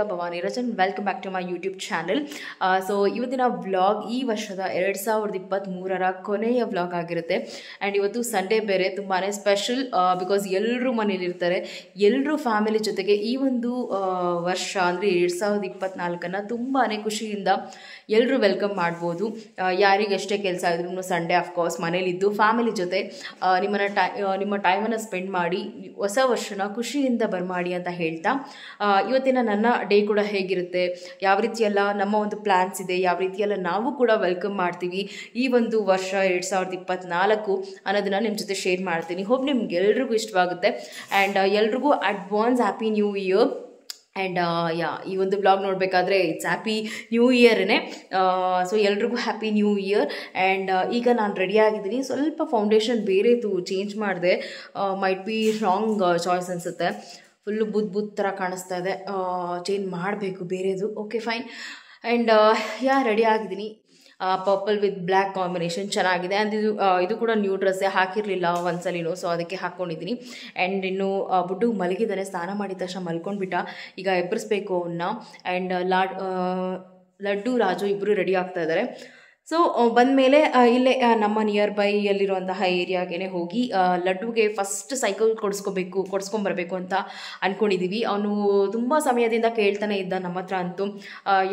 Priya Bhavani Rachan. Welcome back to my YouTube channel. So ಇವತ್ತಿನ vlog ಈ ವರ್ಷದ 2023ರ ಕೊನೆಯ ವ್ಲಾಗ್ ಆಗಿರುತ್ತೆ. ಆ್ಯಂಡ್ ಇವತ್ತು ಸಂಡೇ ಬೇರೆ ತುಂಬಾ ಸ್ಪೆಷಲ್ ಬಿಕಾಸ್ ಎಲ್ಲರೂ ಮನೇಲಿರ್ತಾರೆ. ಎಲ್ಲರೂ ಫ್ಯಾಮಿಲಿ ಜೊತೆಗೆ ಈ ಒಂದು ವರ್ಷ ಅಂದರೆ 2024 ತುಂಬಾ ಖುಷಿಯಿಂದ ಎಲ್ಲರೂ ವೆಲ್ಕಮ್ ಮಾಡ್ಬೋದು. ಯಾರಿಗೆಷ್ಟೇ ಕೆಲಸ ಇದ್ರೂ ಸಂಡೇ ಅಫ್ಕೋರ್ಸ್ ಮನೇಲಿದ್ದು ಫ್ಯಾಮಿಲಿ ಜೊತೆ ನಿಮ್ಮ ಟೈಮನ್ನು ಸ್ಪೆಂಡ್ ಮಾಡಿ ಹೊಸ ವರ್ಷನ ಖುಷಿಯಿಂದ ಬರ್ಮಾಡಿ ಅಂತ ಹೇಳ್ತಾ, ಇವತ್ತಿನ ನನ್ನ ಡೇ ಕೂಡ ಹೇಗಿರುತ್ತೆ, ಯಾವ ರೀತಿಯೆಲ್ಲ ನಮ್ಮ ಒಂದು ಪ್ಲ್ಯಾನ್ಸ್ ಇದೆ, ಯಾವ ರೀತಿಯೆಲ್ಲ ನಾವು ಕೂಡ ವೆಲ್ಕಮ್ ಮಾಡ್ತೀವಿ ಈ ಒಂದು ವರ್ಷ 2024 ಅನ್ನೋದನ್ನು ನಿಮ್ಮ ಜೊತೆ ಶೇರ್ ಮಾಡ್ತೀನಿ. ಹೋಪ್ ನಿಮ್ಗೆ ಎಲ್ರಿಗೂ ಇಷ್ಟವಾಗುತ್ತೆ. ಆ್ಯಂಡ್ ಎಲ್ರಿಗೂ advance happy new year. And ಈ ಒಂದು ಬ್ಲಾಗ್ ನೋಡಬೇಕಾದ್ರೆ ಇಟ್ಸ್ ಹ್ಯಾಪಿ ನ್ಯೂ ಇಯರ್ನೇ. ಸೊ ಎಲ್ರಿಗೂ ಹ್ಯಾಪಿ ನ್ಯೂ ಇಯರ್. ಆ್ಯಂಡ್ ಈಗ ನಾನು ರೆಡಿ ಆಗಿದ್ದೀನಿ. ಸ್ವಲ್ಪ ಫೌಂಡೇಶನ್ ಬೇರೆದು ಚೇಂಜ್ ಮಾಡಿದೆ. ಮೈಟ್ ಬಿ ರಾಂಗ್ ಚಾಯ್ಸ್ ಅನಿಸುತ್ತೆ. ಫುಲ್ಲು ಬುದ್ ಥರ ಕಾಣಿಸ್ತಾ ಇದೆ. ಚೇಂಜ್ ಮಾಡಬೇಕು ಬೇರೆದು. Okay fine. ಆ್ಯಂಡ್ ರೆಡಿ ಆಗಿದ್ದೀನಿ. ಪರ್ಪಲ್ ವಿತ್ ಬ್ಲ್ಯಾಕ್ ಕಾಂಬಿನೇಷನ್ ಚೆನ್ನಾಗಿದೆ. ಆ್ಯಂಡ್ ಇದು ಕೂಡ ನ್ಯೂ ಡ್ರೆಸ್ಸೇ, ಹಾಕಿರಲಿಲ್ಲ ಒಂದ್ಸಲಿನೂ, ಸೊ ಅದಕ್ಕೆ ಹಾಕ್ಕೊಂಡಿದ್ದೀನಿ. ಆ್ಯಂಡ್ ಇನ್ನು ಬುಡ್ಡು ಮಲಗಿದ್ದಾನೆ. ಸ್ನಾನ ಮಾಡಿದ ತಕ್ಷಣ ಮಲ್ಕೊಂಡ್ಬಿಟ್ಟ. ಈಗ ಎಬ್ಬರಿಸ್ಬೇಕು ಅವನ್ನ. ಆ್ಯಂಡ್ ಲಡ್ಡು ರಾಜು ಇಬ್ಬರು ರೆಡಿ ಆಗ್ತಾ ಇದ್ದಾರೆ. ಸೊ ಬಂದಮೇಲೆ ಇಲ್ಲೇ ನಮ್ಮ ನಿಯರ್ ಬೈಯಲ್ಲಿರುವಂತಹ ಏರಿಯಾಗೆ ಹೋಗಿ ಲಡ್ಡುಗೆ ಫಸ್ಟ್ ಸೈಕಲ್ ಕೊಡಿಸ್ಕೊಂಬರ್ಬೇಕು ಅಂತ ಅಂದ್ಕೊಂಡಿದ್ದೀವಿ. ಅವನು ತುಂಬ ಸಮಯದಿಂದ ಕೇಳ್ತಾನೆ ಇದ್ದ ನಮ್ಮ ಹತ್ರ ಅಂತೂ.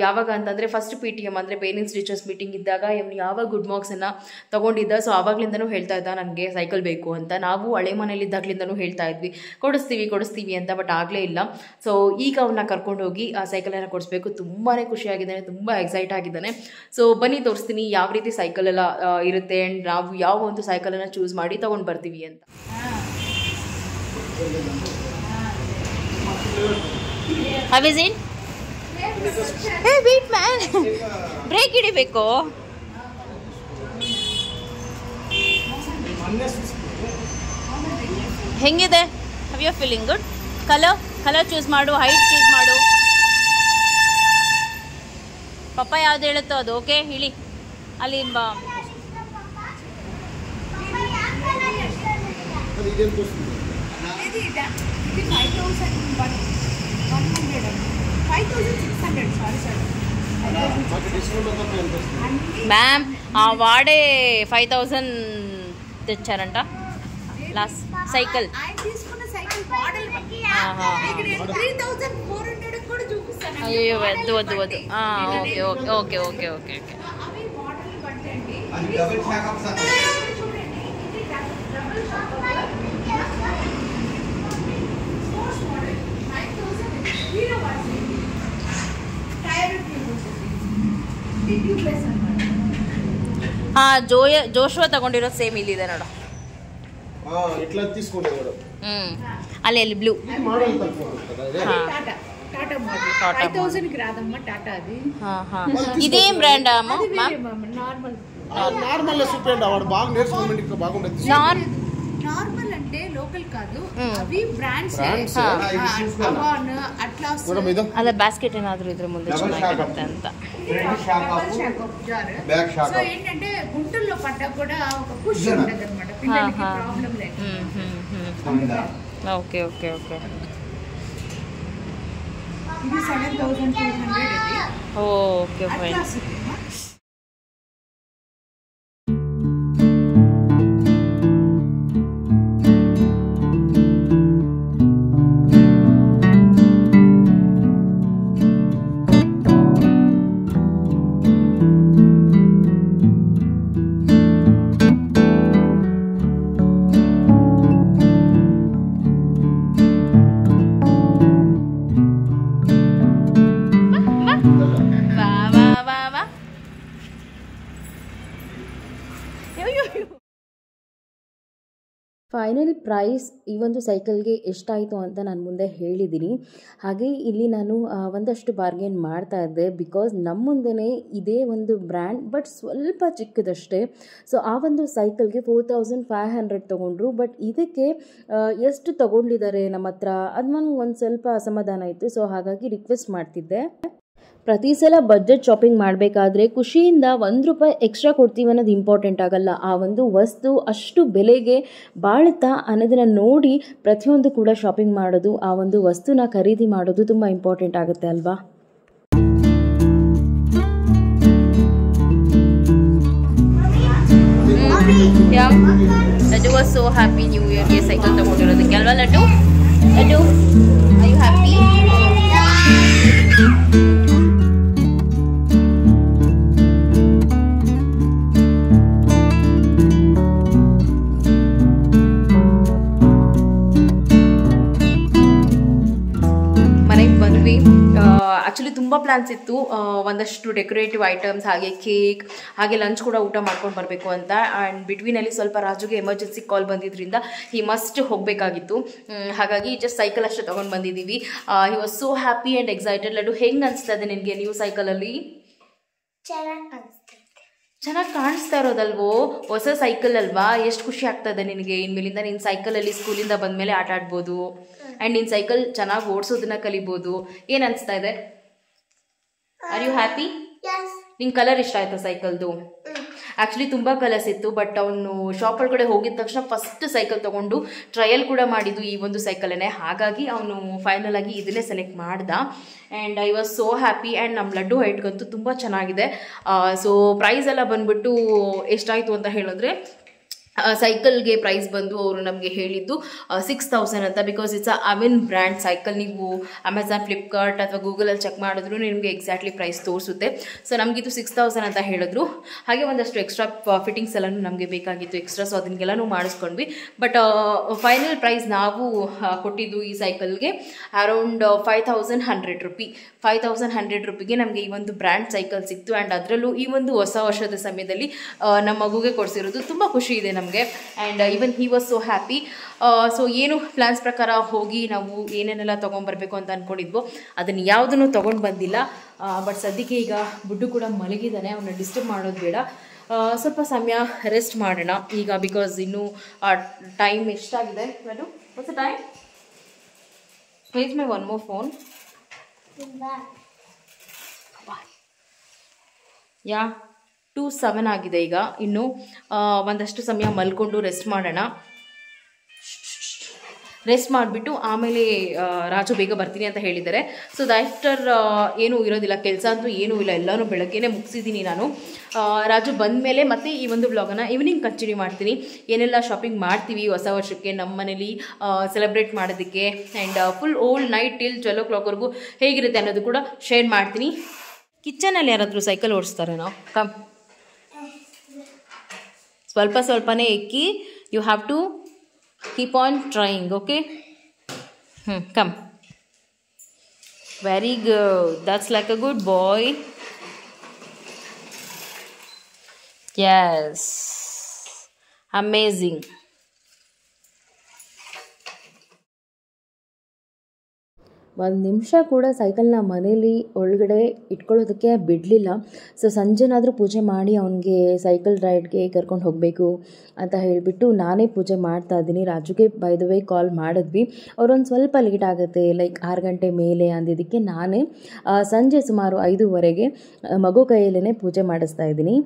ಯಾವಾಗ ಅಂತಂದರೆ ಫಸ್ಟ್ PTM ಅಂದರೆ ಪೇರೆಂಟ್ಸ್ ಟೀಚರ್ಸ್ ಮೀಟಿಂಗ್ ಇದ್ದಾಗ ಇವನು ಯಾವಾಗ ಗುಡ್ ಮಾರ್ಕ್ಸನ್ನು ತೊಗೊಂಡಿದ್ದ. ಸೊ ಆವಾಗಲಿಂದನೂ ಹೇಳ್ತಾ ಇದ್ದ ನನಗೆ ಸೈಕಲ್ ಬೇಕು ಅಂತ. ನಾವು ಹಳೆ ಮನೇಲಿದ್ದಾಗಲಿಂದನೂ ಹೇಳ್ತಾ ಇದ್ವಿ ಕೊಡಿಸ್ತೀವಿ ಅಂತ. ಬಟ್ ಆಗಲೇ ಇಲ್ಲ. ಸೊ ಈಗ ಅವನ್ನ ಕರ್ಕೊಂಡೋಗಿ ಆ ಸೈಕಲನ್ನು ಕೊಡಿಸ್ಬೇಕು. ತುಂಬಾ ಖುಷಿಯಾಗಿದ್ದಾನೆ, ತುಂಬ ಎಕ್ಸೈಟ್ ಆಗಿದ್ದಾನೆ. ಸೊ ಬನ್ನಿ ತೋರಿಸ್ತೀನಿ ಯಾವ ರೀತಿ ಸೈಕಲ್ ಎಲ್ಲ ಇರುತ್ತೆ ಆ್ಯಂಡ್ ನಾವು ಯಾವ ಒಂದು ಸೈಕಲನ್ನು ಚೂಸ್ ಮಾಡಿ ತೊಗೊಂಡು ಬರ್ತೀವಿ ಅಂತ. How is it? Hey wait man, brake ಹಿಡಿಬೇಕು. ಹೆಂಗಿದೆ? Have you feeling good? Colour choose ಮಾಡು, ಹೈಟ್ ಚೂಸ್ ಮಾಡು. ಪಪ್ಪ ಯಾವ್ದು ಹೇಳುತ್ತೋ ಅದು. ಓಕೆ ಹೇಳಿ. ಅಲ್ಲಿ మ్యామ్ ఆ వాడే 5000 తెచ్చారంట లాస్ట్ సైకిల్. అయ్యో వద్దు ఓకే. ಜೋಶುವ ತಗೊಂಡಿರೋ ಸೇಮ್ ಇಲ್ಲಿದೆ ನೋಡು. ಅಲ್ಲಿ ಬ್ಲೂ ఇదేం బ్రాండ్ నార్మల్ అంటే లోకల్ కాదు, అవి బ్రాండ్స్ అట్లా. ಅಲ್ಲ ಬ್ಯಾಸ್ಕೆಟ್ ಏನಾದ್ರು ಇದ್ರ ಮುಂದೆ ಚೆನ್ನಾಗಿರುತ್ತೆ ಅಂತ. సో ఏంటంటే గుంటల్లో పడ్డ కూడా ఒక పుష్ ఉంటుంది అనమాట పిల్లలకి, ప్రాబ్లం లేకుండా. ఓకే ఇది 7200 ఇది. Okay fine. ಫೈನಲ್ ಪ್ರೈಸ್ ಈ ಒಂದು ಸೈಕಲ್ಗೆ ಎಷ್ಟಾಯಿತು ಅಂತ ನಾನು ಮುಂದೆ ಹೇಳಿದ್ದೀನಿ. ಹಾಗೆ ಇಲ್ಲಿ ನಾನು ಒಂದಷ್ಟು ಬಾರ್ಗೇನ್ ಮಾಡ್ತಾ ಇದ್ದೆ ಬಿಕಾಸ್ ನಮ್ಮ ಮುಂದೆನೇ ಇದೇ ಒಂದು ಬ್ರ್ಯಾಂಡ್ ಬಟ್ ಸ್ವಲ್ಪ ಚಿಕ್ಕದಷ್ಟೇ. ಸೊ ಆ ಒಂದು ಸೈಕಲ್ಗೆ 4500 ತೊಗೊಂಡ್ರು. ಬಟ್ ಇದಕ್ಕೆ ಎಷ್ಟು ತೊಗೊಂಡಿದ್ದಾರೆ ನಮ್ಮ ಹತ್ರ ಅದು ನನಗೆ ಒಂದು ಸ್ವಲ್ಪ ಅಸಮಾಧಾನ ಇತ್ತು. ಸೊ ಹಾಗಾಗಿ ರಿಕ್ವೆಸ್ಟ್ ಮಾಡ್ತಿದ್ದೆ. ಪ್ರತಿ ಸಲ ಬಜೆಟ್ ಶಾಪಿಂಗ್ ಮಾಡಬೇಕಾದ್ರೆ ಖುಷಿಯಿಂದ ₹1 ಎಕ್ಸ್ಟ್ರಾ ಕೊಡ್ತೀವಿ ಅನ್ನೋದು ಇಂಪಾರ್ಟೆಂಟ್ ಆಗಲ್ಲ. ಆ ಒಂದು ವಸ್ತು ಅಷ್ಟು ಬೆಲೆಗೆ ಬಾಳುತ್ತಾ ಅನ್ನೋದನ್ನು ನೋಡಿ ಪ್ರತಿಯೊಂದು ಕೂಡ ಶಾಪಿಂಗ್ ಮಾಡೋದು, ಆ ಒಂದು ವಸ್ತುನ ಖರೀದಿ ಮಾಡೋದು ತುಂಬ ಇಂಪಾರ್ಟೆಂಟ್ ಆಗುತ್ತೆ ಅಲ್ವಾ. Laddu was so happy new ಇಯರ್ಗೆ ಸೈಕಲ್ ತಗೊಂಡಿರೋದಕ್ಕೆ ಅಲ್ವಾ Laddu? Laddu are you happy? Actually ತುಂಬ ಪ್ಲ್ಯಾನ್ಸ್ ಇತ್ತು, ಒಂದಷ್ಟು ಡೆಕೋರೇಟಿವ್ ಐಟಮ್ಸ್, ಹಾಗೆ ಕೇಕ್, ಹಾಗೆ ಲಂಚ್ ಕೂಡ ಊಟ ಮಾಡ್ಕೊಂಡು ಬರಬೇಕು ಅಂತ. ಆ್ಯಂಡ್ ಬಿಟ್ವೀನಲ್ಲಿ ಸ್ವಲ್ಪ ರಾಜುಗೆ ಎಮರ್ಜೆನ್ಸಿ ಕಾಲ್ ಬಂದಿದ್ದರಿಂದ ಹಿ ಮಸ್ಟ್ ಹೋಗಬೇಕಾಗಿತ್ತು. ಹಾಗಾಗಿ ಜಸ್ಟ್ ಸೈಕಲ್ ಅಷ್ಟೇ ತೊಗೊಂಡು ಬಂದಿದ್ದೀವಿ. He was so happy and excited. Laddu ಹೆಂಗೆ ಅನಿಸ್ತಾ ಇದೆ ನಿನಗೆ ನ್ಯೂ ಸೈಕಲಲ್ಲಿ? ಚೆನ್ನಾಗಿ ಕಾಣಿಸ್ತಾ ಇರೋದಲ್ವೋ, ಹೊಸ ಸೈಕಲ್ ಅಲ್ವಾ, ಎಷ್ಟು ಖುಷಿ ಆಗ್ತಾ ಇದೆ ನಿನಗೆ? ಇನ್ಮೇಲಿಂದ ನೀನು ಸೈಕಲಲ್ಲಿ ಸ್ಕೂಲಿಂದ ಬಂದಮೇಲೆ ಆಟ ಆಡ್ಬೋದು ಆ್ಯಂಡ್ ನೀನು ಸೈಕಲ್ ಚೆನ್ನಾಗಿ ಓಡಿಸೋದನ್ನ ಕಲಿಬೋದು. ಏನು ಅನಿಸ್ತಾ ಇದೆ? Are you happy? ನಿಂಗೆ ಕಲರ್ ಇಷ್ಟ ಆಯ್ತಾ ಸೈಕಲ್ದು? ಆ್ಯಕ್ಚುಲಿ ತುಂಬ ಕಲರ್ಸ್ ಇತ್ತು, ಬಟ್ ಅವನು ಶಾಪ್ ಒಳಗಡೆ ಹೋಗಿದ ತಕ್ಷಣ ಫಸ್ಟ್ ಸೈಕಲ್ ತೊಗೊಂಡು ಟ್ರಯಲ್ ಕೂಡ ಮಾಡಿದ್ದು ಈ ಒಂದು ಸೈಕಲನ್ನೇ. ಹಾಗಾಗಿ ಅವನು ಫೈನಲ್ ಆಗಿ ಇದನ್ನೇ ಸೆಲೆಕ್ಟ್ ಮಾಡ್ದ. And I was so happy. And ನಮ್ಮ ಲಡ್ಡು ಹೈಟ್ಗಂತೂ ತುಂಬ ಚೆನ್ನಾಗಿದೆ. ಸೊ ಪ್ರೈಸ್ ಎಲ್ಲ ಬಂದುಬಿಟ್ಟು ಎಷ್ಟಾಯಿತು ಅಂತ ಹೇಳಿದ್ರೆ, ಸೈಕಲ್ಗೆ ಪ್ರೈಸ್ ಬಂದು ಅವರು ನಮಗೆ ಹೇಳಿದ್ದು 6000 ಅಂತ. Because it's Avin brand cycle. ನೀವು ಅಮೆಝಾನ್, ಫ್ಲಿಪ್ಕಾರ್ಟ್ ಅಥವಾ ಗೂಗಲಲ್ಲಿ ಚೆಕ್ ಮಾಡಿದ್ರು ನಿಮಗೆ ಎಕ್ಸಾಕ್ಟ್ಲಿ ಪ್ರೈಸ್ ತೋರಿಸುತ್ತೆ. ಸೊ ನಮಗಿದು 6000 ಅಂತ ಹೇಳಿದ್ರು. ಹಾಗೆ ಒಂದಷ್ಟು ಎಕ್ಸ್ಟ್ರಾ ಫಿಟ್ಟಿಂಗ್ಸ್ ಎಲ್ಲನೂ ನಮಗೆ ಬೇಕಾಗಿತ್ತು ಎಕ್ಸ್ಟ್ರಾ, ಸೊ ಅದನ್ನೆಲ್ಲನೂ ಮಾಡಿಸ್ಕೊಂಡ್ವಿ. ಬಟ್ ಫೈನಲ್ ಪ್ರೈಸ್ ನಾವು ಕೊಟ್ಟಿದ್ದು ಈ ಸೈಕಲ್ಗೆ ಅರೌಂಡ್ 5100 ರೂಪಿ. 5100 ರೂಪಿಗೆ ನಮಗೆ ಈ ಒಂದು ಬ್ರ್ಯಾಂಡ್ ಸೈಕಲ್ ಸಿಕ್ತು. ಆ್ಯಂಡ್ ಅದರಲ್ಲೂ ಈ ಒಂದು ಹೊಸ ವರ್ಷದ ಸಮಯದಲ್ಲಿ ನಮ್ಮ ಮಗುಗೆ ಕೊಡಿಸಿರೋದು ತುಂಬ ಖುಷಿ ಇದೆ ನಮಗೆ. And even he was so happy. So ಏನು ಪ್ಲ್ಯಾನ್ಸ್ ಪ್ರಕಾರ ಹೋಗಿ ನಾವು ಏನೇನೆಲ್ಲ ತೊಗೊಂಬರ್ಬೇಕು ಅಂತ ಅಂದ್ಕೊಂಡಿದ್ವೋ ಅದನ್ನು ಯಾವುದನ್ನು ತೊಗೊಂಡು ಬಂದಿಲ್ಲ. ಬಟ್ ಸದ್ಯಕ್ಕೆ ಈಗ ಬುಡ್ಡು ಕೂಡ ಮಲಗಿದ್ದಾನೆ, ಅವನ್ನ ಡಿಸ್ಟರ್ಬ್ ಮಾಡೋದು ಬೇಡ. ಸ್ವಲ್ಪ ಸಮಯ ರೆಸ್ಟ್ ಮಾಡೋಣ ಈಗ, ಬಿಕಾಸ್ ಇನ್ನೂ ಟೈಮ್ ಎಷ್ಟಾಗಿದೆ? What's the time? Please my one more phone. Yeah 2:07 ಆಗಿದೆ ಈಗ. ಇನ್ನು ಒಂದಷ್ಟು ಸಮಯ ಮಲ್ಕೊಂಡು ರೆಸ್ಟ್ ಮಾಡೋಣ. ರೆಸ್ಟ್ ಮಾಡಿಬಿಟ್ಟು ಆಮೇಲೆ ರಾಜು ಬೇಗ ಬರ್ತೀನಿ ಅಂತ ಹೇಳಿದ್ದಾರೆ. ಸೊ ಆಫ್ಟರ್ ಏನೂ ಇರೋದಿಲ್ಲ, ಕೆಲಸ ಅಂತೂ ಏನೂ ಇಲ್ಲ, ಎಲ್ಲನೂ ಬೆಳಗ್ಗೆನೇ ಮುಗಿಸಿದ್ದೀನಿ ನಾನು. ರಾಜು ಬಂದ ಮೇಲೆ ಮತ್ತೆ ಈ ಒಂದು ವ್ಲಾಗನ್ನು ಈವ್ನಿಂಗ್ ಕಂಟಿನ್ಯೂ ಮಾಡ್ತೀನಿ. ಏನೆಲ್ಲ ಶಾಪಿಂಗ್ ಮಾಡ್ತೀವಿ ಹೊಸ ವರ್ಷಕ್ಕೆ ನಮ್ಮ ಮನೇಲಿ ಸೆಲೆಬ್ರೇಟ್ ಮಾಡೋದಕ್ಕೆ, and full old night till 12 o'clockವರೆಗೂ ಹೇಗಿರುತ್ತೆ ಅನ್ನೋದು ಕೂಡ ಶೇರ್ ಮಾಡ್ತೀನಿ. ಕಿಚನಲ್ಲಿ ಯಾರಾದರೂ ಸೈಕಲ್ ಓಡಿಸ್ತಾರೇನೋ? ಕಮ್, ಸ್ವಲ್ಪ ಸ್ವಲ್ಪನೇ ಎಕ್ಕಿ. You have to keep on trying, okay? Come. Very good, that's like a good boy. Yes, amazing. ಒಂದು ನಿಮಿಷ ಕೂಡ ಸೈಕಲ್ನ ಮನೇಲಿ ಒಳಗಡೆ ಇಟ್ಕೊಳ್ಳೋದಕ್ಕೆ ಬಿಡಲಿಲ್ಲ. ಸೊ ಸಂಜೆನಾದರೂ ಪೂಜೆ ಮಾಡಿ ಅವನಿಗೆ ಸೈಕಲ್ ರೈಡ್ಗೆ ಕರ್ಕೊಂಡು ಹೋಗಬೇಕು ಅಂತ ಹೇಳಿಬಿಟ್ಟು ನಾನೇ ಪೂಜೆ ಮಾಡ್ತಾ ಇದ್ದೀನಿ. ರಾಜುಗೆ ಬೈ ದ ವೇ ಕಾಲ್ ಮಾಡಿದ್ವಿ, ಅವರೊಂದು ಸ್ವಲ್ಪ ಲೇಟ್ ಆಗುತ್ತೆ, ಲೈಕ್ 6 ಗಂಟೆ ಮೇಲೆ ಅಂದಿದ್ದಕ್ಕೆ ನಾನೇ ಸಂಜೆ ಸುಮಾರು 5:15 ಮಗು ಕೈಯಲ್ಲೇ ಪೂಜೆ ಮಾಡಿಸ್ತಾ ಇದ್ದೀನಿ.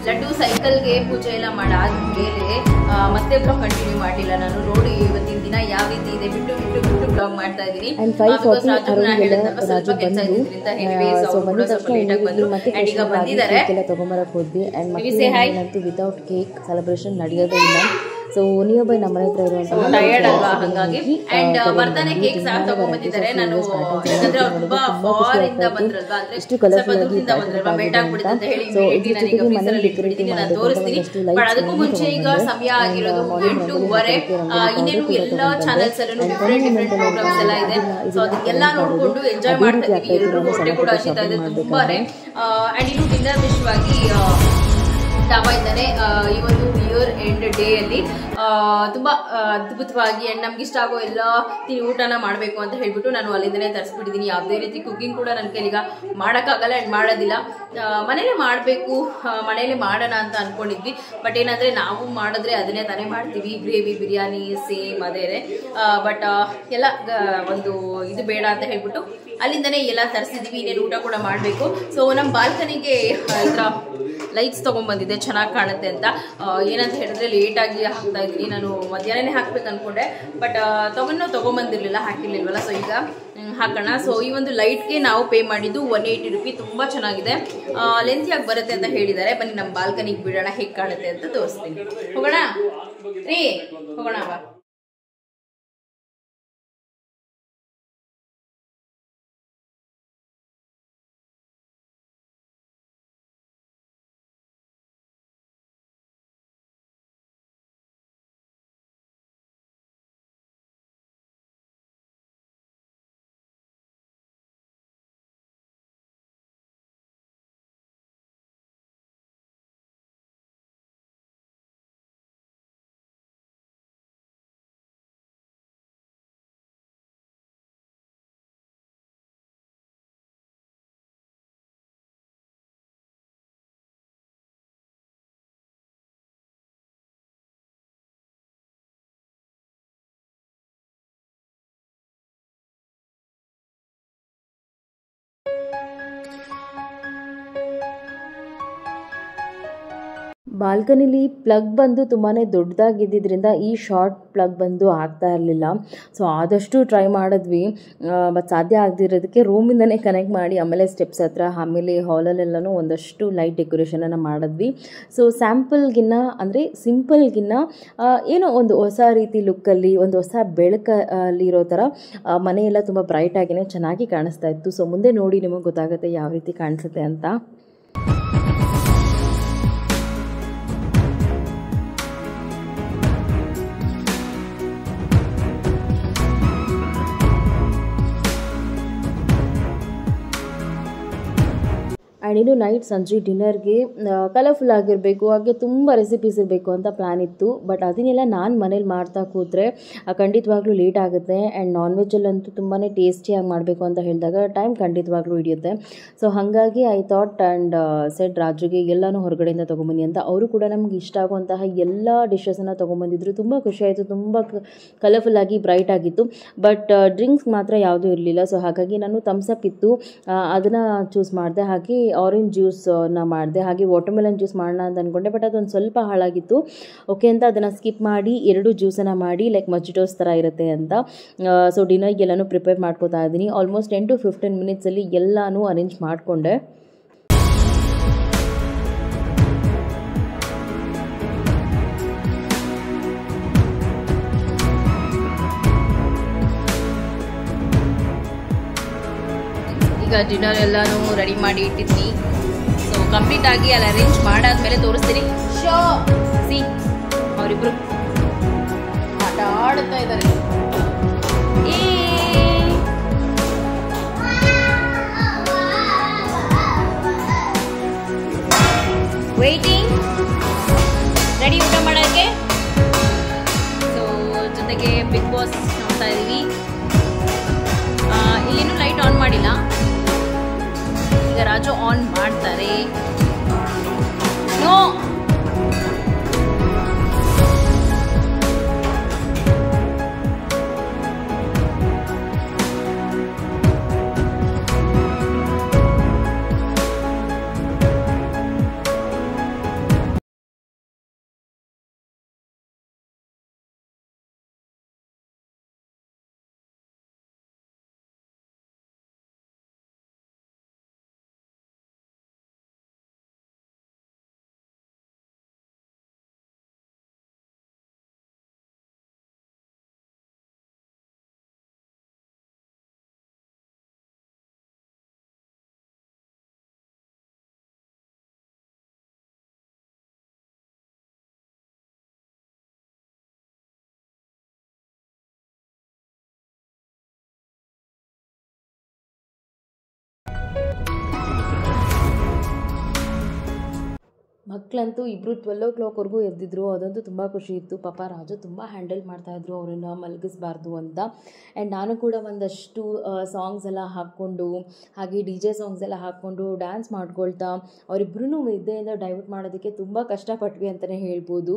ಲಡ್ಡು ಸೈಕಲ್ಗೆ ಪೂಜೆ ಎಲ್ಲ ಮಾಡಾದ್ಮೇಲೆ ಮತ್ತೆ ಬ್ಲಾಗ್ ಕಂಟಿನ್ಯೂ ಮಾಡಿಲ್ಲ ನಾನು. ನೋಡಿ ಇವತ್ತಿನ ದಿನ ಯಾವ ರೀತಿ ಇದೆ, ಬಿಟ್ಟು ಬಿಟ್ಟು ಬಿಟ್ಟು ಬ್ಲಾಗ್ ಮಾಡ್ತಾ ಇದ್ದೀನಿ. ತಗೊಂಬರಕ್ ಹೋದ್ವಿ. ಅಂಡ್ ವಿತೌಟ್ ಕೇಕ್ ಸೆಲೆಬ್ರೇಷನ್ ನಡೆಯೋದೇ ಇಲ್ಲ. ಸೊ ನಿಯರ್ ಬೈ ನಮ್ಮ ಹತ್ರ ಇರುವಂತಹ ಟಯರ್ಡ್ ಅಲ್ವಾ ಹಾಗಾಗಿ. ಅಂಡ್ ಬರ್ತಾನೆ ಕೇಕ್ ಸಹ ತಗೊಂಡ್ಬಂದಿದ್ದಾರೆ. ನಾನು ಯಾಕಂದ್ರೆ ಅವ್ರು ತುಂಬಾ ಫಾರ್ ಇಂದ ಬಂದ್ರಲ್ವಾ, ಅಂದ್ರೆ ಸ್ವಲ್ಪ ದೂರದಿಂದ ಬಂದ್ರಲ್ವಾ, ಮೆಲ್ಟ್ ಆಗ್ಬಿಡುತ್ತೆ ಅಂತ ಹೇಳಿ ಇಮಿಡಿಯೇಟ್ಲಿ ನನಗೆ ಫ್ರೀಸರ್ ಇಟ್ಬಿಟ್ಟಿದ್ದೀನಿ. ನಾನು ತೋರಿಸ್ತೀನಿ. ಬಟ್ ಅದಕ್ಕೂ ಮುಂಚೆ ಈಗ ಸಮಯ ಆಗಿರೋದು 8:30. ಇನ್ನೇನು ಎಲ್ಲಾ ಚಾನೆಲ್ಸ್ ಅಲ್ಲೂ ಡಿಫ್ರೆಂಟ್ ಪ್ರೋಗ್ರಾಮ್ಸ್ ಎಲ್ಲ ಇದೆ. ಸೊ ಅದಕ್ಕೆಲ್ಲ ನೋಡ್ಕೊಂಡು ಎಂಜಾಯ್ ಮಾಡ್ತಾ ಇದೀವಿ. ಎಲ್ಲರೂ ಹೊಟ್ಟೆ ಕೂಡ ಹಸಿತಾ ಇದೆ ತುಂಬಾನೇ. ಅಂಡ್ ಇನ್ನು ಡಿನ್ನರ್ ವಿಷಯವಾಗಿ ಡಾಬಾ ಇದ್ದಾನೆ. ಈ ಒಂದು ಇಯರ್ ಎಂಡ್ ಡೇ ಅಲ್ಲಿ ತುಂಬಾ ಅದ್ಭುತವಾಗಿ ಅಂಡ್ ನಮ್ಗೆ ಇಷ್ಟ ಆಗೋ ಎಲ್ಲ ಊಟನ ಮಾಡಬೇಕು ಅಂತ ಹೇಳ್ಬಿಟ್ಟು ನಾನು ಅಲ್ಲಿಂದನೇ ತರಿಸ್ಬಿಟ್ಟಿದ್ದೀನಿ. ಯಾವುದೇ ರೀತಿ ಕುಕಿಂಗ್ ಕೂಡ ನನ್ನ ಕೈಲಿಗ ಮಾಡೋಕ್ಕಾಗಲ್ಲ ಅಂಡ್ ಮಾಡೋದಿಲ್ಲ. ಮನೇಲೆ ಮಾಡಬೇಕು, ಮನೇಲೆ ಮಾಡೋಣ ಅಂತ ಅನ್ಕೊಂಡಿದ್ವಿ. ಬಟ್ ಏನಂದ್ರೆ ನಾವು ಮಾಡಿದ್ರೆ ಅದನ್ನೇ ತಾನೇ ಮಾಡ್ತೀವಿ. ಗ್ರೇವಿ ಬಿರಿಯಾನಿ ಸೇಮ್ ಅದೇನೆ. ಬಟ್ ಎಲ್ಲ ಒಂದು ಇದು ಬೇಡ ಅಂತ ಹೇಳ್ಬಿಟ್ಟು ಅಲ್ಲಿಂದನೇ ಎಲ್ಲ ತರಿಸಿದೀವಿ. ಇನ್ನೇನು ಊಟ ಕೂಡ ಮಾಡಬೇಕು. ಸೊ ನಮ್ಮ ಬಾಲ್ಕನಿಗೆ ಇದರ ಲೈಟ್ಸ್ ತೊಗೊಂಡ್ಬಂದಿದ್ದೆ, ಚೆನ್ನಾಗಿ ಕಾಣುತ್ತೆ ಅಂತ. ಏನಂತ ಹೇಳಿದ್ರೆ ಲೇಟಾಗಿ ಹಾಕ್ತಾ ಇದ್ದೀನಿ. ನಾನು ಮಧ್ಯಾಹ್ನನೇ ಹಾಕ್ಬೇಕು ಅನ್ಕೊಂಡೆ, ಬಟ್ ತೊಗೊಂಬಂದಿರಲಿಲ್ಲ, ಹಾಕಿರ್ಲಿಲ್ವಲ್ಲ. ಸೊ ಈಗ ಹಾಕೋಣ. ಸೊ ಈ ಒಂದು ಲೈಟ್ಗೆ ನಾವು ಪೇ ಮಾಡಿದ್ದು 180 ರೂಪಿ. ತುಂಬ ಚೆನ್ನಾಗಿದೆ, ಲೆಂತಿಯಾಗಿ ಬರುತ್ತೆ ಅಂತ ಹೇಳಿದ್ದಾರೆ. ಬನ್ನಿ ನಮ್ಮ ಬಾಲ್ಕನಿಗೆ ಬಿಡೋಣ, ಹೇಗೆ ಕಾಣುತ್ತೆ ಅಂತ ತೋರಿಸ್ತೀನಿ. ಹೋಗೋಣ ರೀ, ಹೋಗೋಣ ಬಾ. ಬಾಲ್ಕನಿಲಿ ಪ್ಲಗ್ ಬಂದು ತುಂಬಾ ದೊಡ್ಡದಾಗಿದ್ದರಿಂದ ಈ ಶಾರ್ಟ್ ಪ್ಲಗ್ ಬಂದು ಆಗ್ತಾ ಇರಲಿಲ್ಲ. ಸೊ ಆದಷ್ಟು ಟ್ರೈ ಮಾಡಿದ್ವಿ, ಬಟ್ ಸಾಧ್ಯ ಆಗದಿರೋದಕ್ಕೆ ರೂಮಿಂದನೇ ಕನೆಕ್ಟ್ ಮಾಡಿ ಆಮೇಲೆ ಸ್ಟೆಪ್ಸ್ ಹತ್ರ ಆಮೇಲೆ ಹಾಲಲ್ಲೆಲ್ಲನೂ ಒಂದಷ್ಟು ಲೈಟ್ ಡೆಕೋರೇಷನನ್ನು ಮಾಡಿದ್ವಿ. ಸೊ ಸ್ಯಾಂಪಲ್ಗಿನ್ನ ಅಂದರೆ ಸಿಂಪಲ್ಗಿನ್ನ ಏನೋ ಒಂದು ಹೊಸ ರೀತಿ ಲುಕ್ಕಲ್ಲಿ, ಒಂದು ಹೊಸ ಬೆಳಕಲ್ಲಿ ಇರೋ ಥರ ಮನೆಯೆಲ್ಲ ತುಂಬ ಬ್ರೈಟಾಗಿಯೇ ಚೆನ್ನಾಗಿ ಕಾಣಿಸ್ತಾ ಇತ್ತು. ಸೊ ಮುಂದೆ ನೋಡಿ ನಿಮಗೆ ಗೊತ್ತಾಗುತ್ತೆ ಯಾವ ರೀತಿ ಕಾಣಿಸುತ್ತೆ ಅಂತ. ಆ್ಯಂಡ್ ಇನ್ನು ನೈಟ್ ಸಂಜೆ ಡಿನ್ನರ್ಗೆ ಕಲರ್ಫುಲ್ ಆಗಿರಬೇಕು, ಹಾಗೆ ತುಂಬ ರೆಸಿಪೀಸ್ ಇರಬೇಕು ಅಂತ ಪ್ಲ್ಯಾನ್ ಇತ್ತು. ಬಟ್ ಅದನ್ನೆಲ್ಲ ನಾನು ಮನೇಲಿ ಮಾಡ್ತಾ ಕೂತ್ರೆ ಖಂಡಿತವಾಗ್ಲೂ ಲೇಟ್ ಆಗುತ್ತೆ. ಆ್ಯಂಡ್ ನಾನ್ ವೆಜ್ಜಲ್ಲಂತೂ ತುಂಬಾ ಟೇಸ್ಟಿಯಾಗಿ ಮಾಡಬೇಕು ಅಂತ ಹೇಳಿದಾಗ ಟೈಮ್ ಖಂಡಿತವಾಗ್ಲೂ ಹಿಡಿಯುತ್ತೆ. ಸೊ ಹಾಗಾಗಿ ಐ ಥಾಟ್ ಆ್ಯಂಡ್ ಸೆಡ್ ರಾಜುಗೆ ಎಲ್ಲನೂ ಹೊರಗಡೆಯಿಂದ ತೊಗೊಂಬನ್ನಿ ಅಂತ. ಅವರು ಕೂಡ ನಮ್ಗೆ ಇಷ್ಟ ಆಗುವಂತಹ ಎಲ್ಲ ಡಿಶಸನ್ನು ತೊಗೊಂಬಂದಿದ್ರು. ತುಂಬ ಖುಷಿಯಾಯಿತು, ತುಂಬ ಕಲರ್ಫುಲ್ಲಾಗಿ ಬ್ರೈಟ್ ಆಗಿತ್ತು. ಬಟ್ ಡ್ರಿಂಕ್ಸ್ ಮಾತ್ರ ಯಾವುದೂ ಇರಲಿಲ್ಲ. ಸೊ ಹಾಗಾಗಿ ನಾನು ಥಮ್ಸಪ್ ಇತ್ತು, ಅದನ್ನು ಚೂಸ್ ಮಾಡಿದೆ. ಹಾಗೆ ಆರೆಂಜ್ ಜ್ಯೂಸನ್ನ ಮಾಡಿದೆ. ಹಾಗೆ ವಾಟರ್ಮೆಲನ್ ಜ್ಯೂಸ್ ಮಾಡೋಣ ಅಂತ ಅಂದ್ಕೊಂಡೆ, ಬಟ್ ಅದೊಂದು ಸ್ವಲ್ಪ ಹಾಳಾಗಿತ್ತು. ಓಕೆ ಅಂತ ಅದನ್ನು ಸ್ಕಿಪ್ ಮಾಡಿ 2 ಜ್ಯೂಸನ್ನು ಮಾಡಿ ಲೈಕ್ ಮಜ್ಜಿಟೋಸ್ ಥರ ಇರುತ್ತೆ ಅಂತ. ಸೊ ಡಿನ್ನರ್ಗೆಲ್ಲನೂ ಪ್ರಿಪೇರ್ ಮಾಡ್ಕೋತಾ ಇದ್ದೀನಿ. ಆಲ್ಮೋಸ್ಟ್ 10 to 15 ಮಿನಿಟ್ಸಲ್ಲಿ ಎಲ್ಲನೂ ಅರೇಂಜ್ ಮಾಡಿಕೊಂಡೆ. ಈಗ ಡಿನ್ನರ್ ಎಲ್ಲನೂ ರೆಡಿ ಮಾಡಿ ಇಟ್ಟಿದ್ದೀನಿ. ಸೊ ಕಂಪ್ಲೀಟ್ ಆಗಿ ಅಲ್ಲಿ ಅರೇಂಜ್ ಮಾಡಾದ್ಮೇಲೆ ತೋರಿಸ್ತೀನಿ. ಶೋ ಸಿ ಅವರಿಬ್ರು ಆಟ ಆಡುತ್ತಾ ಇದ್ದಾರೆ. ವೇಟಿಂಗ್ ರೆಡಿ ಊಟ ಮಾಡೋಕ್ಕೆ. ಸೊ ಜೊತೆಗೆ ಬಿಗ್ ಬಾಸ್ ನೋಡ್ತಾ ಇದ್ದೀವಿ. ಇಲ್ಲಿನೂ ಲೈಟ್ ಆನ್ ಮಾಡಿಲ್ಲ, ಈಗ ರಾಜು ಆನ್ ಮಾಡ್ತಾರೆ. ನೋ ಮಕ್ಕಳಂತೂ ಇಬ್ಬರು 12 o'clockವರೆಗೂ ಎದ್ದಿದ್ರು. ಅದಂತೂ ತುಂಬ ಖುಷಿ ಇತ್ತು. ಪಾಪ ರಾಜು ತುಂಬ ಹ್ಯಾಂಡಲ್ ಮಾಡ್ತಾಯಿದ್ರು ಅವರನ್ನು ಮಲಗಿಸ್ಬಾರ್ದು ಅಂತ. ಆ್ಯಂಡ್ ನಾನು ಕೂಡ ಒಂದಷ್ಟು ಸಾಂಗ್ಸ್ ಎಲ್ಲ ಹಾಕ್ಕೊಂಡು ಹಾಗೆ DJ ಸಾಂಗ್ಸ್ ಎಲ್ಲ ಹಾಕ್ಕೊಂಡು ಡ್ಯಾನ್ಸ್ ಮಾಡ್ಕೊಳ್ತಾ ಅವರಿಬ್ಬರೂ ನಿದ್ದೆಯಿಂದ ಡೈವರ್ಟ್ ಮಾಡೋದಕ್ಕೆ ತುಂಬ ಕಷ್ಟಪಟ್ವಿ ಅಂತಲೇ ಹೇಳ್ಬೋದು.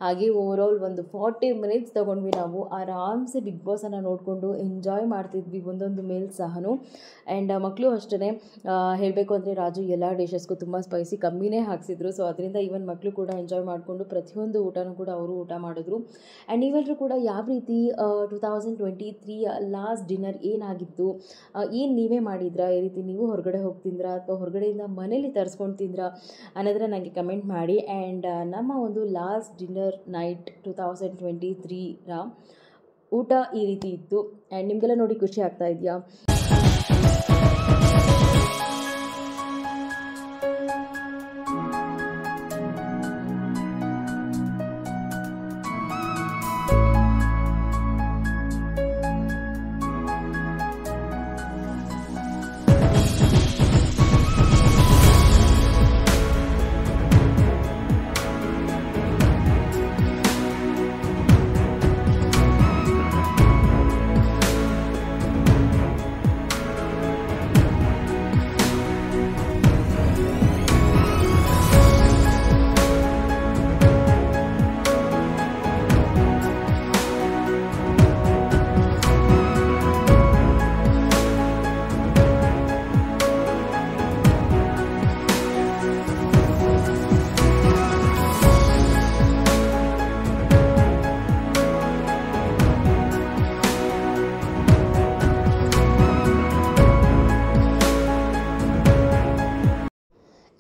ಹಾಗೆ ಓವರಾಲ್ ಒಂದು 40 minutes ತೊಗೊಂಡ್ವಿ ನಾವು. ಆರಾಮ್ಸೆ ಬಿಗ್ ಬಾಸನ್ನು ನೋಡಿಕೊಂಡು ಎಂಜಾಯ್ ಮಾಡ್ತಿದ್ವಿ ಒಂದೊಂದು ಮೇಲ್ ಸಹನು. ಆ್ಯಂಡ್ ಮಕ್ಕಳು ಅಷ್ಟೇ ಹೇಳಬೇಕು ಅಂದರೆ ರಾಜು ಎಲ್ಲ ಡಿಶಸ್ಗೂ ತುಂಬ ಸ್ಪೈಸಿ ಕಮ್ಮಿನೇ ಹಾಕ್ಸಿದ್ರು. ಸೊ ಅದರಿಂದ ಈವನ್ ಮಕ್ಕಳು ಕೂಡ ಎಂಜಾಯ್ ಮಾಡಿಕೊಂಡು ಪ್ರತಿಯೊಂದು ಊಟನೂ ಕೂಡ ಅವರು ಊಟ ಮಾಡಿದ್ರು. ಆ್ಯಂಡ್ ನೀವೆಲ್ಲರೂ ಕೂಡ ಯಾವ ರೀತಿ 2023 ಲಾಸ್ಟ್ ಡಿನ್ನರ್ ಏನಾಗಿತ್ತು, ಏನು ನೀವೇ ಮಾಡಿದ್ರಾ, ಈ ರೀತಿ ನೀವು ಹೊರಗಡೆ ಹೋಗಿ ತಿಂದ್ರಾ ಅಥವಾ ಹೊರಗಡೆಯಿಂದ ಮನೇಲಿ ತರಿಸ್ಕೊಂಡು ತಿಂದ್ರಾ ಅನ್ನೋದನ್ನ ನನಗೆ ಕಮೆಂಟ್ ಮಾಡಿ. ಆ್ಯಂಡ್ ನಮ್ಮ ಒಂದು ಲಾಸ್ಟ್ ಡಿನ್ನರ್ ನೈಟ್ 2023 ಊಟ ಈ ರೀತಿ ಇತ್ತು. ಆ್ಯಂಡ್ ನಿಮಗೆಲ್ಲ ನೋಡಿ ಖುಷಿ ಆಗ್ತಾ ಇದೆಯಾ?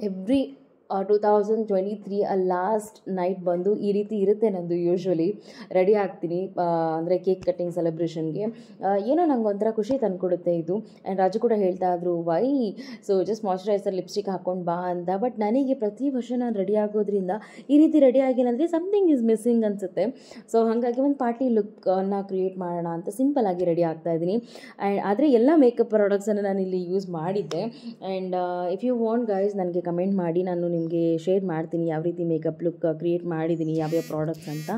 ಎವ್ರಿ 2023 ಲಾಸ್ಟ್ ನೈಟ್ ಬಂದು ಈ ರೀತಿ ಇರುತ್ತೆ ನಂದು. ಯೂಶ್ವಲಿ ರೆಡಿ ಆಗ್ತೀನಿ ಅಂದರೆ ಕೇಕ್ ಕಟ್ಟಿಂಗ್ ಸೆಲೆಬ್ರೇಷನ್ಗೆ. ಏನೋ ನಂಗೆ ಒಂಥರ ಖುಷಿ ತಂದುಕೊಡುತ್ತೆ ಇದು. ಆ್ಯಂಡ್ ರಾಜು ಕೂಡ ಹೇಳ್ತಾ ಇದ್ರು why so just moisturiser lipstick ಹಾಕ್ಕೊಂಡು ಬಾ ಅಂತ. ಬಟ್ ನನಗೆ ಪ್ರತಿ ವರ್ಷ ನಾನು ರೆಡಿ ಆಗೋದ್ರಿಂದ ಈ ರೀತಿ ರೆಡಿ ಆಗಿನಂದರೆ ಸಮಥಿಂಗ್ ಈಸ್ ಮಿಸ್ಸಿಂಗ್ ಅನಿಸುತ್ತೆ. ಸೊ ಹಾಗಾಗಿ ಒಂದು ಪಾರ್ಟಿ ಲುಕ್ಕನ್ನು ಕ್ರಿಯೇಟ್ ಮಾಡೋಣ ಅಂತ ಸಿಂಪಲ್ಲಾಗಿ ರೆಡಿ ಆಗ್ತಾಯಿದ್ದೀನಿ. ಆ್ಯಂಡ್ ಆದರೆ ಎಲ್ಲ ಮೇಕಪ್ ಪ್ರಾಡಕ್ಟ್ಸನ್ನು ನಾನು ಇಲ್ಲಿ ಯೂಸ್ ಮಾಡಿದ್ದೆ. And if you want guys ನನಗೆ ಕಮೆಂಟ್ ಮಾಡಿ, ನಾನು ನಿಮಗೆ ಶೇರ್ ಮಾಡ್ತೀನಿ ಯಾವ ರೀತಿ ಮೇಕಪ್ ಲುಕ್ ಕ್ರಿಯೇಟ್ ಮಾಡಿದ್ದೀನಿ, ಯಾವ್ಯಾವ ಪ್ರಾಡಕ್ಟ್ಸ್ ಅಂತ.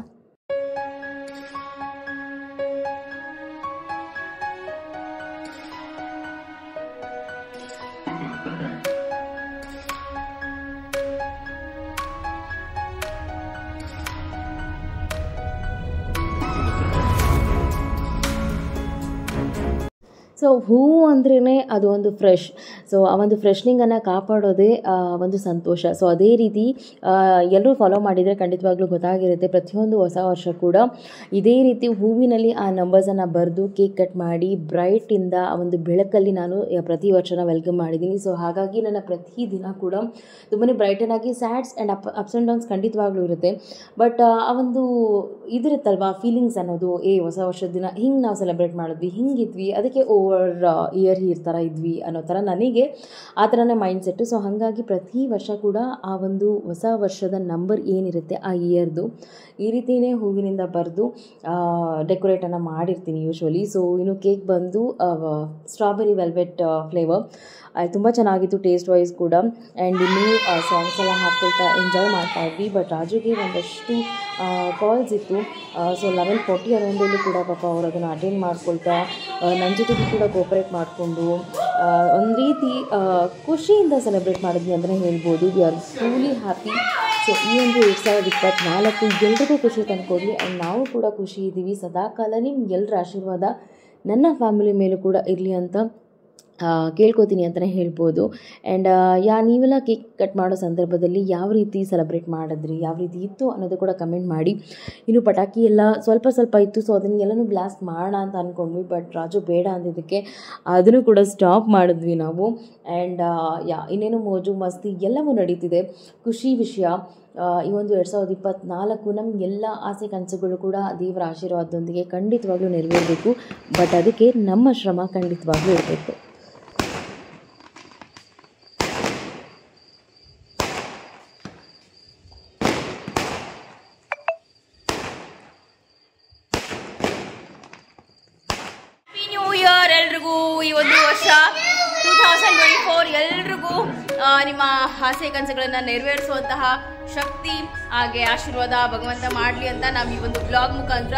ಸೊ ಹೂವು ಅಂದ್ರೇ ಅದು ಒಂದು ಫ್ರೆಶ್. ಸೊ ಆ ಒಂದು ಫ್ರೆಶ್ನಿಂಗನ್ನು ಕಾಪಾಡೋದೇ ಒಂದು ಸಂತೋಷ. ಸೊ ಅದೇ ರೀತಿ ಎಲ್ಲರೂ ಫಾಲೋ ಮಾಡಿದರೆ ಖಂಡಿತವಾಗ್ಲೂ ಗೊತ್ತಾಗಿರುತ್ತೆ. ಪ್ರತಿಯೊಂದು ಹೊಸ ವರ್ಷ ಕೂಡ ಇದೇ ರೀತಿ ಹೂವಿನಲ್ಲಿ ಆ ನಂಬರ್ಸನ್ನು ಬರೆದು ಕೇಕ್ ಕಟ್ ಮಾಡಿ ಬ್ರೈಟಿಂದ ಆ ಒಂದು ಬೆಳಕಲ್ಲಿ ನಾನು ಪ್ರತಿ ವರ್ಷನ ವೆಲ್ಕಮ್ ಮಾಡಿದ್ದೀನಿ. ಸೊ ಹಾಗಾಗಿ ನನ್ನ ಪ್ರತಿ ದಿನ ಕೂಡ ತುಂಬಾ ಬ್ರೈಟನಾಗಿ sads and ups and downs ಖಂಡಿತವಾಗ್ಲೂ ಇರುತ್ತೆ. ಬಟ್ ಆ ಒಂದು ಇದಿರುತ್ತಲ್ವ ಫೀಲಿಂಗ್ಸ್ ಅನ್ನೋದು, ಹೊಸ ವರ್ಷದ ದಿನ ಹಿಂಗೆ ನಾವು ಸೆಲೆಬ್ರೇಟ್ ಮಾಡಿದ್ವಿ, ಹಿಂಗಿದ್ವಿ, ಅದಕ್ಕೆ ಓವರ್ ಇಯರ್ ಈ ಥರ ಇದ್ವಿ ಅನ್ನೋ ಥರ ನನಗೆ ಆ ಥರನೇ ಮೈಂಡ್ಸೆಟ್ಟು. ಸೊ ಹಾಗಾಗಿ ಪ್ರತಿ ವರ್ಷ ಕೂಡ ಆ ಒಂದು ಹೊಸ ವರ್ಷದ ನಂಬರ್ ಏನಿರುತ್ತೆ ಆ ಇಯರ್ದು ಈ ರೀತಿಯೇ ಹೂವಿನಿಂದ ಬರೆದು ಡೆಕೋರೇಟನ್ನು ಮಾಡಿರ್ತೀನಿ ಯೂಶ್ವಲಿ. ಸೊ ಇನ್ನು ಕೇಕ್ ಬಂದು ಸ್ಟ್ರಾಬೆರಿ ವೆಲ್ವೆಟ್ ಫ್ಲೇವರ್ ತುಂಬ ಚೆನ್ನಾಗಿತ್ತು ಟೇಸ್ಟ್ ವೈಸ್ ಕೂಡ. ಆ್ಯಂಡ್ ಇನ್ನೂ ಸಾಂಗ್ಸ್ ಎಲ್ಲ ಹಾಕ್ಕೊಳ್ತಾ ಎಂಜಾಯ್ ಮಾಡ್ತಾಯಿದ್ವಿ. ಬಟ್ ರಾಜುಗೆ ಒಂದಷ್ಟು ಕಾಲ್ಸ್ ಇತ್ತು. ಸೊ 11:40 ಅರೌಂಡಲ್ಲೂ ಕೂಡ ಪಾಪ ಅವರು ಅದನ್ನು ಅಟೆಂಡ್ ಮಾಡ್ಕೊಳ್ತಾ ನನ್ನ ಜೊತೆಗೂ ಕೂಡ ಕೋಪರೇಟ್ ಮಾಡಿಕೊಂಡು ಒಂದು ರೀತಿ ಖುಷಿಯಿಂದ ಸೆಲೆಬ್ರೇಟ್ ಮಾಡಿದ್ವಿ ಅಂತಲೇ ಹೇಳ್ಬೋದು. We are truly happy. So ಈ ಒಂದು 2024 ಎಲ್ರಿಗೂ ಖುಷಿ ತಂದುಕೊಡ್ಲಿ. ಆ್ಯಂಡ್ ನಾವು ಕೂಡ ಖುಷಿ ಇದ್ದೀವಿ. ಸದಾಕಾಲ ನಿಮ್ಮ ಎಲ್ಲರ ಆಶೀರ್ವಾದ ನನ್ನ ಫ್ಯಾಮಿಲಿ ಮೇಲೂ ಕೂಡ ಇರಲಿ ಅಂತ ಕೇಳ್ಕೊತೀನಿ ಅಂತಲೇ ಹೇಳ್ಬೋದು. ಆ್ಯಂಡ್ ನೀವೆಲ್ಲ ಕೇಕ್ ಕಟ್ ಮಾಡೋ ಸಂದರ್ಭದಲ್ಲಿ ಯಾವ ರೀತಿ ಸೆಲೆಬ್ರೇಟ್ ಮಾಡಿದ್ರಿ, ಯಾವ ರೀತಿ ಇತ್ತು ಅನ್ನೋದು ಕೂಡ ಕಮೆಂಟ್ ಮಾಡಿ. ಇನ್ನು ಪಟಾಕಿ ಎಲ್ಲ ಸ್ವಲ್ಪ ಇತ್ತು. ಸೊ ಅದನ್ನೆಲ್ಲನೂ ಬ್ಲಾಸ್ಟ್ ಮಾಡೋಣ ಅಂತ ಅಂದ್ಕೊಂಡ್ವಿ. ಬಟ್ ರಾಜು ಬೇಡ ಅಂದಿದ್ದಕ್ಕೆ ಅದನ್ನು ಕೂಡ ಸ್ಟಾಪ್ ಮಾಡಿದ್ವಿ ನಾವು. ಆ್ಯಂಡ್ ಇನ್ನೇನು ಮೋಜು ಮಸ್ತಿ ಎಲ್ಲವೂ ನಡೀತಿದೆ. ಖುಷಿ ವಿಷಯ ಈ ಒಂದು 2024 ನಮಗೆಲ್ಲ ಆಸೆ ಕನಸುಗಳು ಕೂಡ ದೇವರ ಆಶೀರ್ವಾದದೊಂದಿಗೆ ಖಂಡಿತವಾಗ್ಲೂ ನೆರವೇರಬೇಕು. ಬಟ್ ಅದಕ್ಕೆ ನಮ್ಮ ಶ್ರಮ ಖಂಡಿತವಾಗ್ಲೂ ಇರಬೇಕು. ನ್ಯೂ ಇಯರ್ ಎಲ್ರಿಗೂ. ಈ ಒಂದು ವರ್ಷ 2024 ಎಲ್ರಿಗೂ ನಿಮ್ಮ ಆಸೆ ಕನಸುಗಳನ್ನು ನೆರವೇರಿಸುವಂತಹ ಶಕ್ತಿ ಹಾಗೆ ಆಶೀರ್ವಾದ ಭಗವಂತ ಮಾಡಲಿ ಅಂತ ನಾವು ಈ ಒಂದು ಬ್ಲಾಗ್ ಮುಖಾಂತರ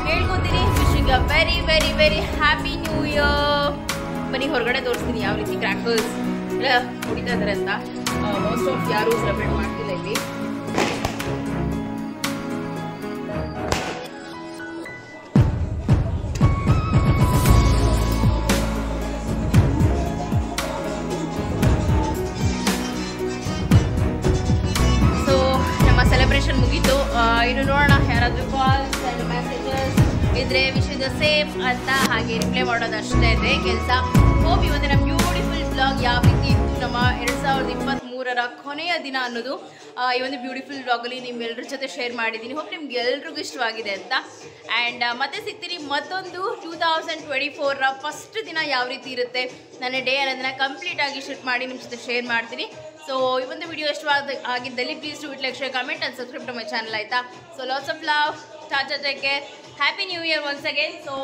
ಹೇಳ್ಕೊತೀನಿ. Wishing a very very very happy new year. ಬನ್ನಿ ಹೊರಗಡೆ ತೋರಿಸ್ತೀನಿ ಯಾವ ರೀತಿ ಕ್ರ್ಯಾಕರ್ಸ್ ಎಲ್ಲ ಹೊಡಿತಾ ಇದ್ದಾರೆ ಅಂತ. ಮೋಸ್ಟ್ ಆಫ್ ಯಾರು ಸೆಲೆಬ್ರೇಟ್ ಮಾಡ್ತಿಲ್ಲ ಇಲ್ಲಿ. ಸೆಲೆಬ್ರೇಷನ್ ಮುಗೀತು. ಇನ್ನು ನೋಡೋಣ ಯಾರಾದರೂ ಕಾಲ್ಸ್ ಆ್ಯಂಡ್ ಮೆಸೇಜಸ್ ಇದ್ರೆ ವಿಶ್ ದ ಸೇಮ್ ಅಂತ ಹಾಗೆ ರಿಪ್ಲೈ ಮಾಡೋದು ಅಷ್ಟೇ ಇದೆ ಕೆಲಸ. ಹೋಪ್ ಇವತ್ತಿನ ಬ್ಯೂಟಿಫುಲ್ ಬ್ಲಾಗ್ ಯಾವ ರೀತಿ ಇತ್ತು, ನಮ್ಮ 2023ರ ಕೊನೆಯ ದಿನ ಅನ್ನೋದು ಈ ಒಂದು ಬ್ಯೂಟಿಫುಲ್ ಬ್ಲಾಗಲ್ಲಿ ನಿಮ್ಮೆಲ್ಲರ ಜೊತೆ ಶೇರ್ ಮಾಡಿದ್ದೀನಿ. ಹೋಪ್ ನಿಮ್ಗೆ ಎಲ್ರಿಗೂ ಇಷ್ಟವಾಗಿದೆ ಅಂತ. ಆ್ಯಂಡ್ ಮತ್ತೆ ಸಿಗ್ತೀನಿ ಮತ್ತೊಂದು 2024ರ ಫಸ್ಟ್ ದಿನ ಯಾವ ರೀತಿ ಇರುತ್ತೆ ನನ್ನ ಡೇ ಅನ್ನೋದನ್ನ ಕಂಪ್ಲೀಟಾಗಿ ಶೂಟ್ ಮಾಡಿ ನಿಮ್ಮ ಜೊತೆ ಶೇರ್ ಮಾಡ್ತೀನಿ. ಸೊ ಈ ಒಂದು ವಿಡಿಯೋ ಆಗಿದ್ದಲ್ಲಿ please do it like share comment and subscribe to my channel ಆಯಿತಾ. So lots of love, tata, take care, happy new year once again. So